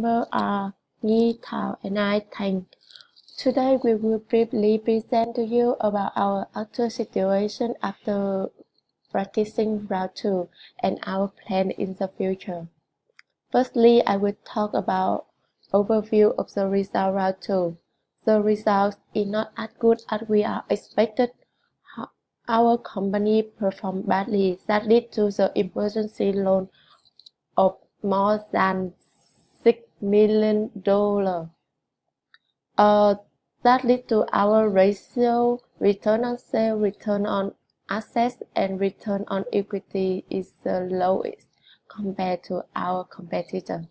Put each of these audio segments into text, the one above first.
members are Nghi, Thao, and I, Thanh. Today we will briefly present to you about our actual situation after practicing round 2 and our plan in the future. Firstly, I will talk about overview of the result round 2. The result is not as good as we are expected. Our company performed badly. That led to the emergency loan of more than $6 million. That led to our ratio, return on sales, return on assets, and return on equity is the lowest compared to our competitor.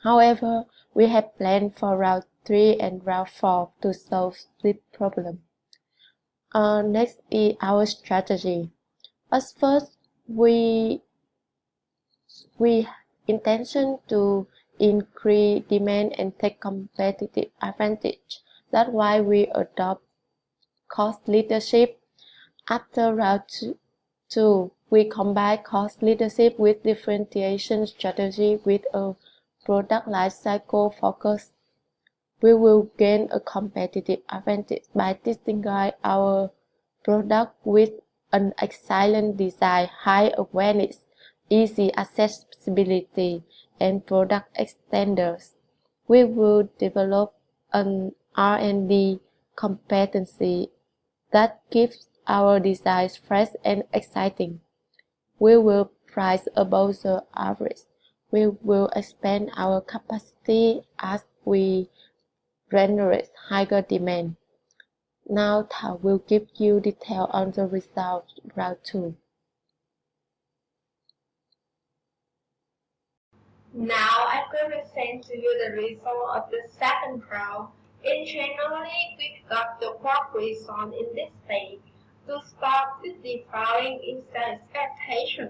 However, we have planned for round 3 and round 4 to solve this problem. Next is our strategy. As first, we intention to increase demand and take competitive advantage. That's why we adopt cost leadership. After round 2, we combine cost leadership with differentiation strategy with a product life cycle focus. We will gain a competitive advantage by distinguishing our product with an excellent design, high awareness, easy accessibility, and product extenders. We will develop an R&D competency that keeps our designs fresh and exciting. We will price above the average. We will expand our capacity as we generate higher demand. Now Thao will give you detail on the result round 2. Now I will present to you the result of the second round. In generally, we got the fourth result in this phase. To start with the following is the expectation.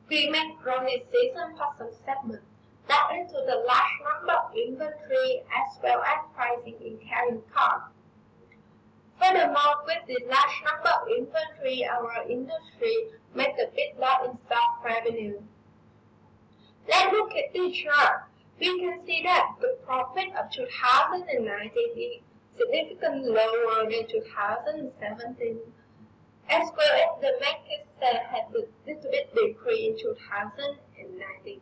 We make growth decision for some segments that into the large number of inventory as well as pricing in carrying cost. Furthermore, with the large number of inventory, our industry makes a big loss in stock revenue. Let's look at the chart. We can see that the profit of 2019 is significantly lower than 2017, as well as the market share had a little bit decreased in 2019.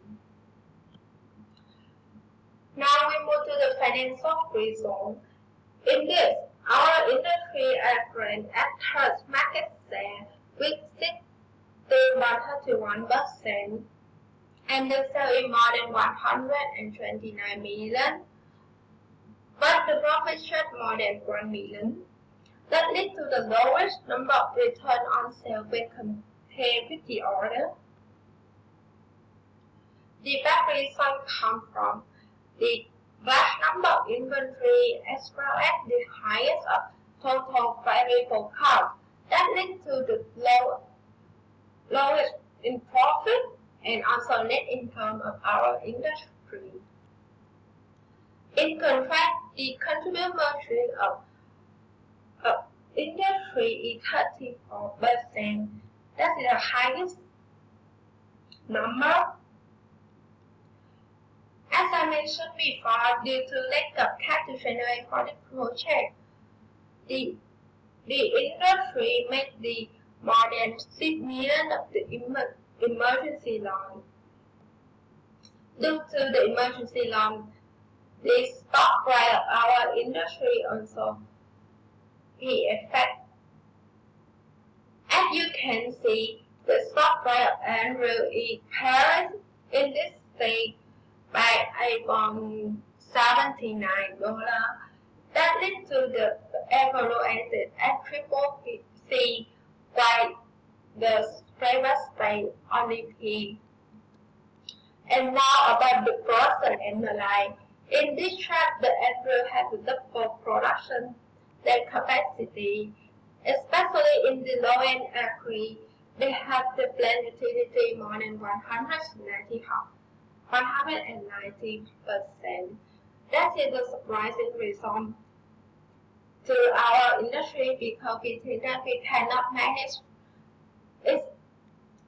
Now we move to the financial result. In this, our industry average at third market share with 61.31%. And the sale is more than 129 million, but the profit showed more than 1 million. That leads to the lowest number of return on sale when compared with the order. The bad result comes from the large number of inventory as well as the highest of total variable cost. That leads to the lowest in profit and also net income of our industry. In contrast, the contribution margin of industry is 34%. That is the highest number. As I mentioned before, due to lack of cash to generate for the project, the industry made the more than 6 million of the emergency loan. Due to the emergency loan, the stock price of our industry also be affected. As you can see, the stock price of Andrew is parity in this state by $79. That leads to the evaluated at triple C by the previous state only P. And now about the process and the line. In this chart, the Andrew has a double production than capacity, especially in the low-end acre. They have the plant utility more than 190%. That is a surprising result to our industry because we think that we cannot manage it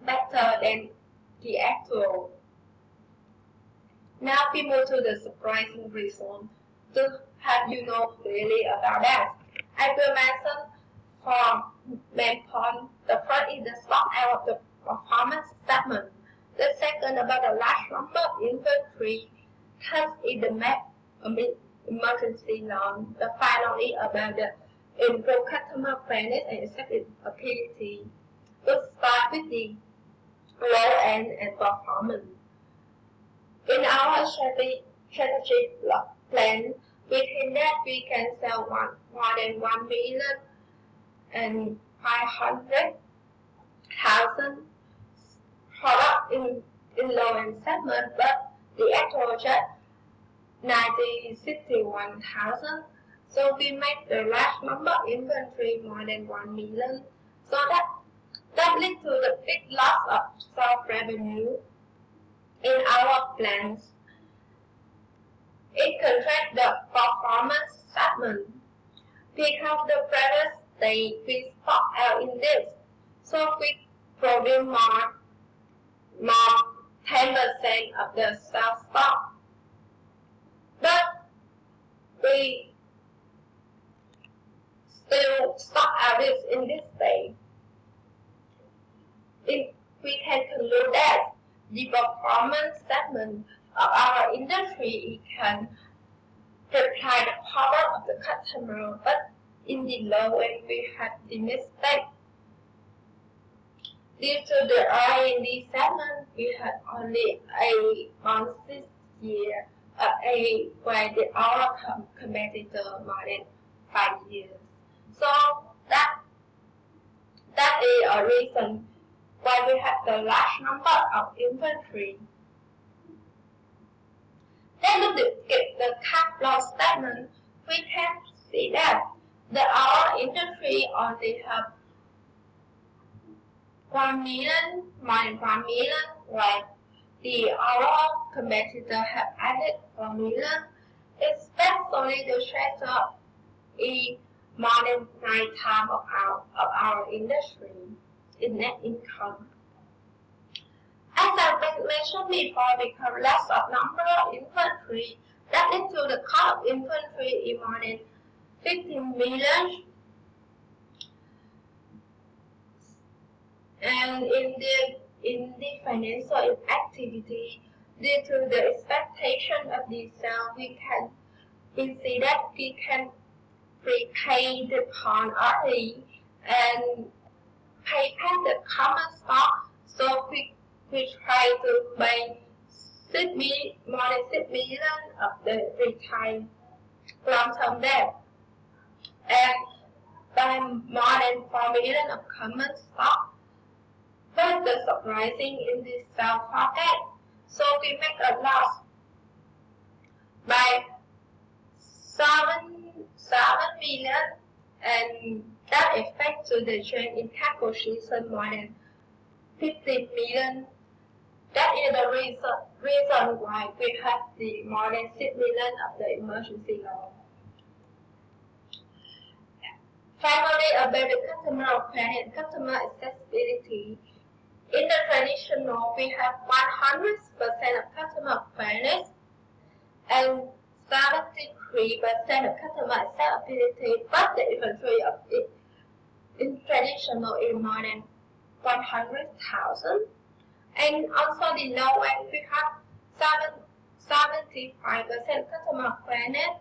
better than the actual. Now we move to the surprising result. To have you know clearly about that, I will mention for main point. The first is the stock out of the performance statement. The second about the large number of inventory. Third is the emergency loan. The finally about the improved customer friendliness and acceptability. We'll start with the low end and performance. In our strategic plan, we think that we can sell more than 1,500,000 products in low-end segment, but the actual just 61,000. So we make the large number of inventory more than 1 million. So that leads to the big loss of sales revenue in our plans. In contrast, the performance segment, because the previous stage we stock out in this, so we produce more 10% of the sales stock. But we still stock out this in this stage. We can conclude that the performance segment of our industry can reply the power of the customer, but in the low end we have the mistake. Due to the R&D segment, we have only a month this year, where our competitor more than 5 years. So that is a reason why we have the large number of inventory. Then look at the cash flow statement. We can see that our industry only have 1 million, more than 1 million, while our competitor have added 1 million, especially the treasure is more than 9 times of our industry in net income. As I mentioned before, because less of number of inventory, that leads to the cost of inventory is more than 15 million. And in the financial activity, due to the expectation of the sale, we see that we can prepay the bond early and pay back the common stock. So we try to pay more than 6 million of the retained long-term debt, and buy more than 4 million of common stock. But the surprising in this sale forecast, so we make a loss by 7 million, and that affects to the change in cash position more than 15 million. That is the reason why we have the more than 6 million of the emergency loan. Finally, about the customer planning and customer accessibility. In the traditional, we have 100% of customer awareness and 73% of customer accessibility, but the inventory of it in traditional is more than 100,000. And also the low end, we have 75% customer awareness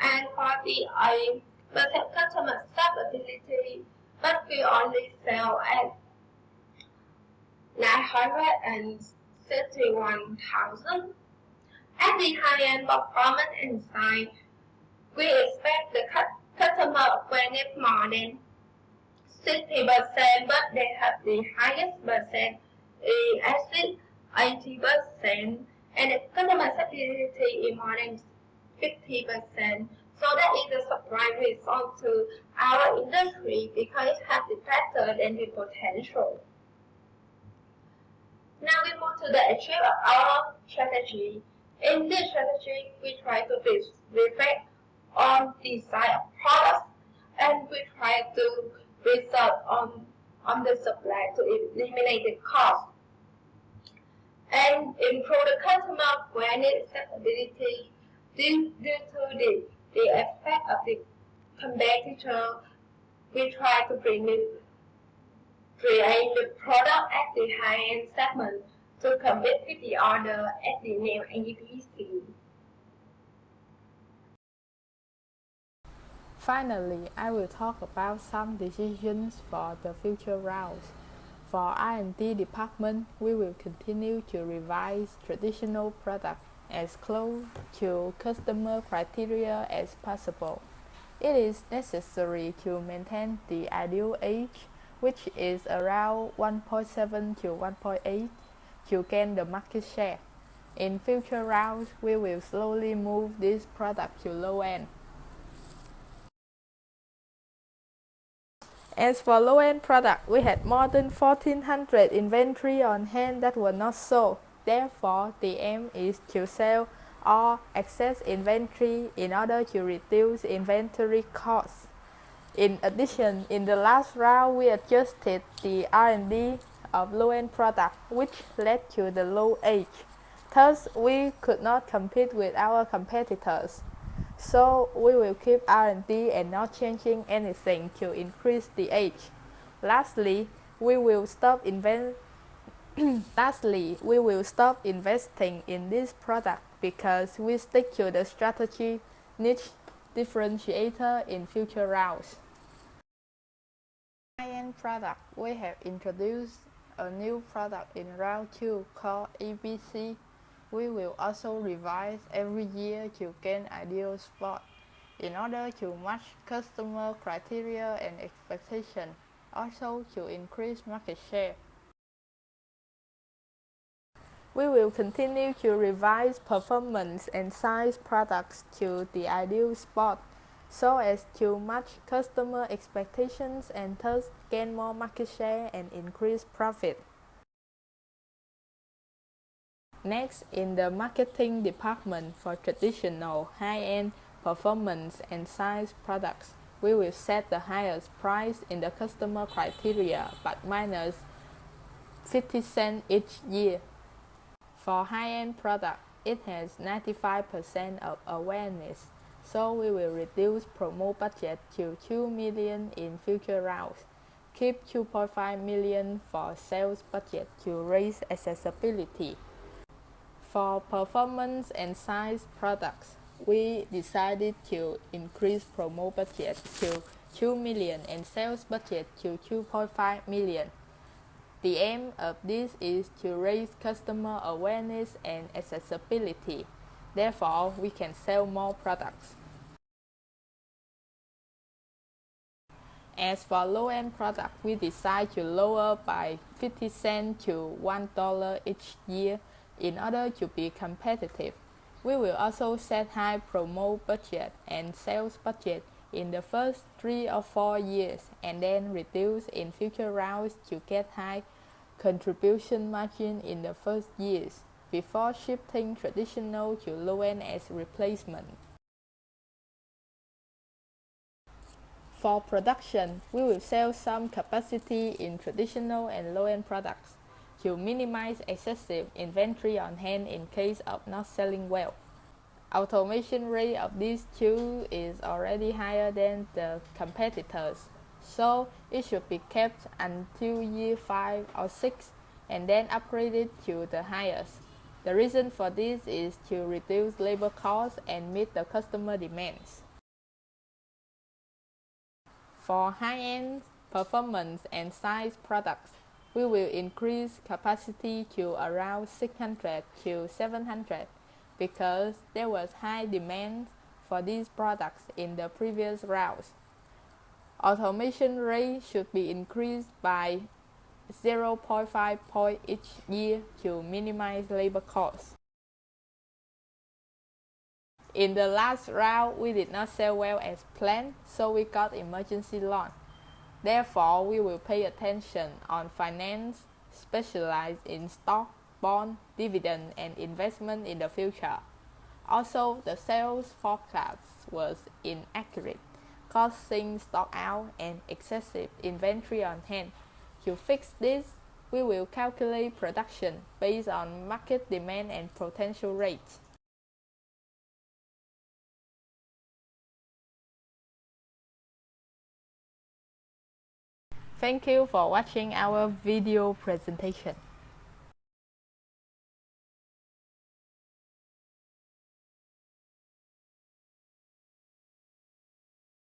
and 48% customer accessibility, but we only sell at 961,000. At the high-end performance inside, we expect the customer awareness more than 60%, but they have the highest percent is actually 80%, and the customer accessibility is more than 50%. So that is a surprise result to our industry because it has the better than the potential. Now we move to the achieve of our strategy. In this strategy, we try to reflect on design of products, and we try to research on the supply to eliminate the cost. and improve the customer brand stability due to the effect of the competitor. We try to create the product at the high-end segment to compete with the other at the new APC. Finally, I will talk about some decisions for the future rounds. For R&D department, we will continue to revise traditional products as close to customer criteria as possible. It is necessary to maintain the ideal age, which is around 1.7 to 1.8, to gain the market share. In future rounds, we will slowly move this product to low end. As for low-end product, we had more than 1,400 inventory on hand that were not sold. Therefore, the aim is to sell all excess inventory in order to reduce inventory costs. In addition, in the last round, we adjusted the R&D of low-end product, which led to the low age. Thus, we could not compete with our competitors. So we will keep R&D and not changing anything to increase the age. Lastly, we will stop investing in this product because we stick to the strategy niche differentiator in future rounds. High-end product, we have introduced a new product in round 2 called ABC. We will also revise every year to gain ideal spot in order to match customer criteria and expectation, also to increase market share. We will continue to revise performance and size products to the ideal spot so as to match customer expectations and thus gain more market share and increase profit. Next, in the marketing department for traditional, high-end, performance and size products, we will set the highest price in the customer criteria but minus 50 cents each year. For high-end product, it has 95% of awareness, so we will reduce promo budget to 2 million in future rounds. Keep 2.5 million for sales budget to raise accessibility. For performance and size products, we decided to increase promo budget to 2 million and sales budget to 2.5 million. The aim of this is to raise customer awareness and accessibility. Therefore, we can sell more products. As for low-end product, we decide to lower by 50 cents to $1 each year in order to be competitive. We will also set high promo budget and sales budget in the first 3 or 4 years and then reduce in future rounds to get high contribution margin in the first years before shifting traditional to low-end as replacement. For production, we will sell some capacity in traditional and low-end products to minimize excessive inventory on hand in case of not selling well. Automation rate of these two is already higher than the competitors, so it should be kept until year 5 or 6 and then upgraded to the highest. The reason for this is to reduce labor costs and meet the customer demands. For high-end, performance and size products, we will increase capacity to around 600 to 700 because there was high demand for these products in the previous rounds. Automation rate should be increased by 0.5 point each year to minimize labor costs. In the last round, we did not sell well as planned, so we got emergency loan. Therefore, we will pay attention on finance, specialized in stock, bond, dividend, and investment in the future. Also, the sales forecast was inaccurate, causing stock out and excessive inventory on hand. To fix this, We will calculate production based on market demand and potential rates. Thank you for watching our video presentation.